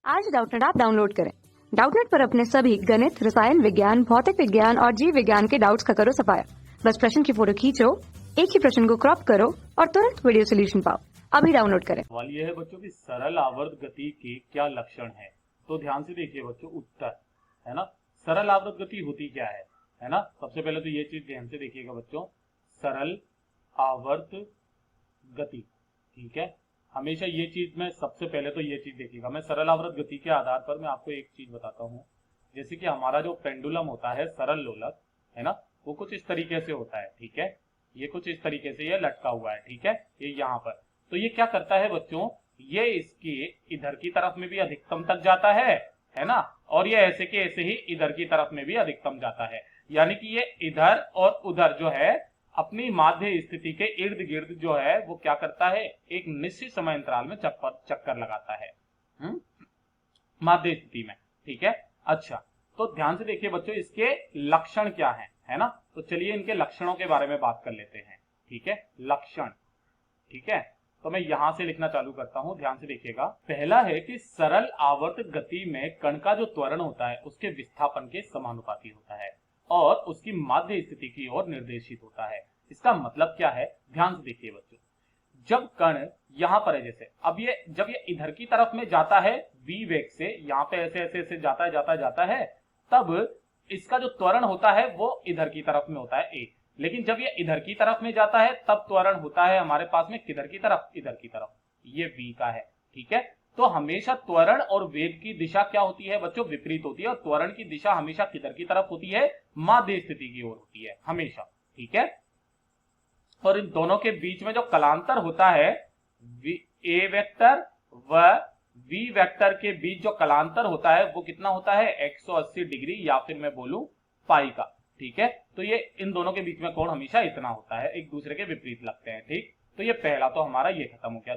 आज Doubtnut app download करें। Doubtnut पर अपने सभी गणित, रसायन विज्ञान, भौतिक विज्ञान और जीव विज्ञान के डाउट्स का करो सफाया। बस प्रश्न की फोटो खींचो, एक ही प्रश्न को क्रॉप करो और तुरंत वीडियो सॉल्यूशन पाओ। अभी डाउनलोड करें। सवाल यह है बच्चों की सरल आवर्त गति के क्या लक्षण है। तो ध्यान से देखिए बच्चों, उत्तर है ना। सरल आवर्त गति होती क्या है ना। सबसे पहले तो ये चीज ध्यान से देखिएगा बच्चों, सरल आवर्त गति, ठीक है। हमेशा ये चीज में सबसे पहले तो ये चीज देखिएगा, मैं सरल आवर्त गति के आधार पर मैं आपको एक चीज बताता हूँ। जैसे कि हमारा जो पेंडुलम होता है, सरल लोलक है ना, वो कुछ इस तरीके से होता है, ठीक है। ये कुछ इस तरीके से ये लटका हुआ है, ठीक है, ये यहाँ पर। तो ये क्या करता है बच्चों, ये इसके इधर की तरफ में भी अधिकतम तक जाता है ना, और ये ऐसे के ऐसे ही इधर की तरफ में भी अधिकतम जाता है। यानी कि ये इधर और उधर जो है अपनी माध्य स्थिति के इर्द गिर्द जो है वो क्या करता है, एक निश्चित समय अंतराल में चक्कर लगाता है माध्य स्थिति में, ठीक है। अच्छा, तो ध्यान से देखिए बच्चों, इसके लक्षण क्या है ना। तो चलिए इनके लक्षणों के बारे में बात कर लेते हैं, ठीक है। लक्षण, ठीक है, तो मैं यहां से लिखना चालू करता हूं, ध्यान से देखिएगा। पहला है कि सरल आवर्त गति में कण का जो त्वरण होता है उसके विस्थापन के समानुपाती होता है और उसकी माध्य स्थिति की ओर निर्देशित होता है। इसका मतलब क्या है, ध्यान से देखिए बच्चों। जब कण यहां पर है, जैसे अब ये जब ये इधर की तरफ में जाता है v वेग से, यहां पे ऐसे ऐसे ऐसे जाता है, तब इसका जो त्वरण होता है वो इधर की तरफ में होता है a। लेकिन जब ये इधर की तरफ में जाता है तब त्वरण होता है हमारे पास में किधर की तरफ, इधर की तरफ, ये v का है, ठीक है। तो हमेशा त्वरण और वेग की दिशा क्या होती है बच्चों, विपरीत होती है, और त्वरण की दिशा हमेशा किधर की तरफ होती है, माध्य स्थिति की ओर होती है हमेशा, ठीक है। और इन दोनों के बीच में जो कलांतर होता है, ए वेक्टर व वी वेक्टर के बीच जो कलांतर होता है वो कितना होता है, 180 डिग्री, या फिर मैं बोलूं पाई का, ठीक है। तो ये इन दोनों के बीच में कोण हमेशा इतना होता है, एक दूसरे के विपरीत लगते हैं, ठीक। तो ये पहला तो हमारा ये खत्म हो गया।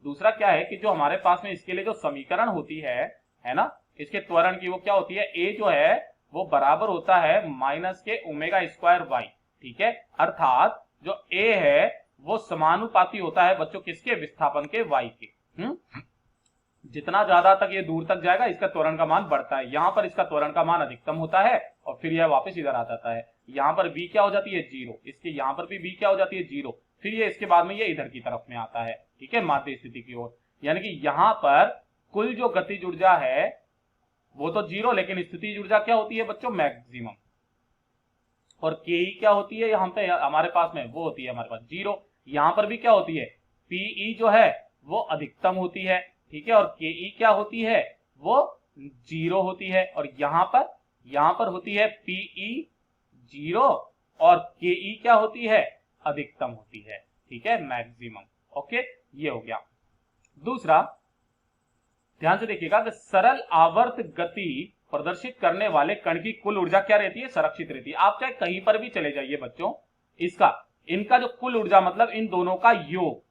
दूसरा क्या है कि जो हमारे पास में इसके लिए जो समीकरण होती है ना, इसके त्वरण की, वो क्या होती है, ए जो है वो बराबर होता है माइनस के ओमेगा स्क्वायर वाई, ठीक है। अर्थात जो ए है वो समानुपाती होता है बच्चों किसके, विस्थापन के वाई के। जितना ज्यादा तक ये दूर तक जाएगा इसका त्वरण का मान बढ़ता है। यहां पर इसका त्वरण का मान अधिकतम होता है और फिर यह वापस इधर आ जाता है। यहां पर v क्या हो जाती है, 0, इसके यहां पर भी v क्या हो जाती है, 0, फिर ये इसके बाद में ये इधर की तरफ में आता है, ठीक है, माध्य स्थिति की ओर। यानी कि यहां पर कुल जो गतिज ऊर्जा है वो तो 0, लेकिन स्थितिज ऊर्जा क्या होती है बच्चों, मैक्सिमम। और के क्या होती है यहां पे हमारे पास में, वो होती है हमारे पास 0। यहां पर भी क्या होती है, पीई जो है वो अधिकतम होती है, ठीक है, और के क्या होती है, वो 0 होती है। और यहां पर होती है पीई 0 और के क्या होती है, अधिकतम होती है, ठीक है, मैक्सिमम। ओके, ये हो गया। दूसरा, ध्यान से देखिएगा कि सरल आवर्त गति प्रदर्शित करने वाले कण की कुल ऊर्जा क्या रहती है, संरक्षित रहती है। आप चाहे कहीं पर भी चले जाइए बच्चों, इनका जो कुल ऊर्जा मतलब इन दोनों का योग,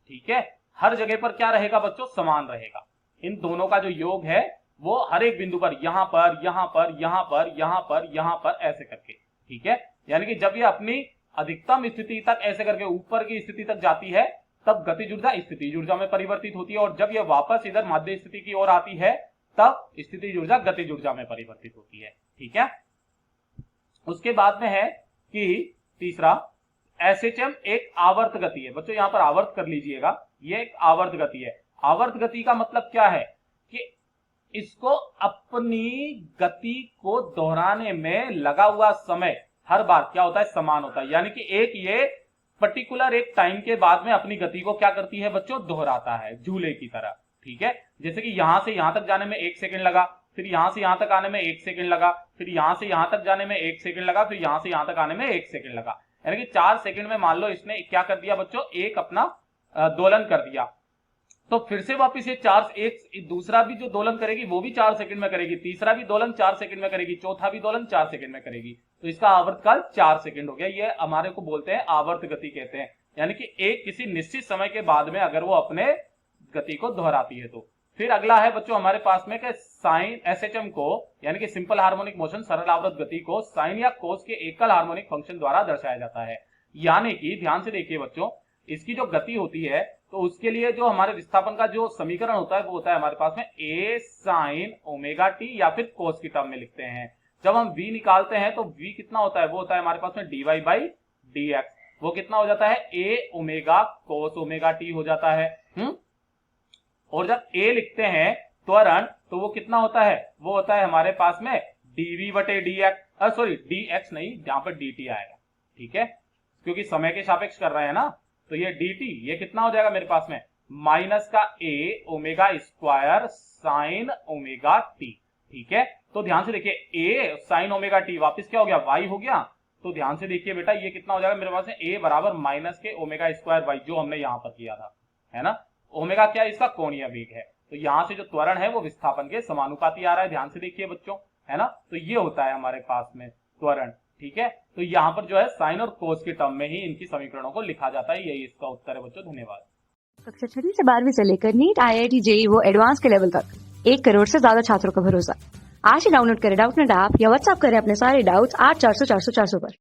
ठीक है, हर जगह पर क्या रहेगा बच्चों, समान रहेगा। इन दोनों का जो योग है वो हर एक बिंदु पर, यहां पर, यहां पर, यहां पर, यहां पर, यहां पर, ऐसे करके, ठीक है। यानी कि जब ये अपनी अधिकतम स्थिति तक ऐसे करके ऊपर की स्थिति तक जाती है तब गतिज ऊर्जा स्थितिज ऊर्जा में परिवर्तित होती है, और जब ये वापस इधर माध्य स्थिति की ओर आती है तब स्थितिज ऊर्जा गतिज ऊर्जा में परिवर्तित होती है, ठीक है। उसके बाद में है कि तीसरा, एसएचएम एक आवर्त गति है बच्चों, यहां पर आवर्त कर लीजिएगा, ये एक आवर्त गति है। आवर्त गति का मतलब क्या है कि इसको अपनी गति को दोहराने में लगा हुआ समय हर बार क्या होता है, समान होता है। यानी कि ये पर्टिकुलर एक टाइम के बाद में अपनी गति को क्या करती है बच्चों, दोहराता है, झूले की तरह, ठीक है। जैसे कि यहां से यहां तक जाने में 1 सेकंड लगा, फिर यहां से यहां तक आने में 1 सेकंड लगा, फिर यहां से यहां तक जाने में 1 सेकंड लगा, फिर यहां से यहां तक आने में 1 सेकंड लगा। यानी कि 4 सेकंड में मान लो इसने क्या कर दिया बच्चों, एक अपना दोलन कर दिया, तो फिर से वापस ये दूसरा भी जो दोलन करेगी वो भी 4 सेकंड में करेगी, तीसरा भी दोलन 4 सेकंड में करेगी, चौथा भी दोलन 4 सेकंड में करेगी। तो इसका आवर्तकाल 4 सेकंड हो गया। ये हमारे को बोलते हैं आवर्त गति कहते हैं। यानी कि एक किसी निश्चित समय के बाद में अगर वो अपने गति को दोहराती है तो। फिर अगला है बच्चों हमारे पास में कि साइन एसएचएम को, यानी कि सिंपल हार्मोनिक मोशन, सरल आवर्त गति को साइन या कोस के एकल हार्मोनिक फंक्शन द्वारा दर्शाया जाता है। यानी कि ध्यान से देखिए बच्चों, इसकी जो गति होती है तो उसके लिए जो हमारे विस्थापन का जो समीकरण होता है वो होता है हमारे पास में a sin ओमेगा टी या फिर cos की टर्म में लिखते हैं। जब हम v निकालते हैं तो v कितना होता है, वो होता है हमारे पास में dy बाई dx, वो कितना हो जाता है a omega cos omega T हो जाता है। और जब a लिखते हैं त्वरण तो वो कितना होता है, वो होता है हमारे पास में dv बटे dx, सॉरी dx नहीं, जहां पर dt आएगा, ठीक है, क्योंकि समय के सापेक्ष कर रहे हैं ना, तो ये dt ये कितना हो जाएगा मेरे पास में माइनस का a omega square sine omega T, ठीक है। तो ध्यान से देखिए a साइन ओमेगा टी वापिस क्या हो गया, y हो गया। तो ध्यान से देखिए बेटा ये कितना हो जाएगा मेरे पास में a बराबर माइनस के ओमेगा स्क्वायर y, जो हमने यहां पर किया था, है ना। ओमेगा क्या है, इसका कोणीय वेग है, तो यहां से जो त्वरण है वो विस्थापन के समानुपाती आ रहा है, ध्यान से देखिए बच्चों, है ना। तो ये होता है हमारे पास में त्वरण, ठीक है। तो यहाँ पर जो है साइन और कोस के टर्म में ही इनकी समीकरणों को लिखा जाता है, यही इसका उत्तर है बच्चों। धन्यवाद। कक्षा 6 से 12वीं से लेकर नीट, IIT, JEE वो एडवांस के लेवल तक 1 करोड़ से ज्यादा छात्रों का भरोसा। आज ही डाउनलोड करें डाउटनेट ऐप या व्हाट्सएप करें अपने सारे डाउट्स 8400 400 400 पर।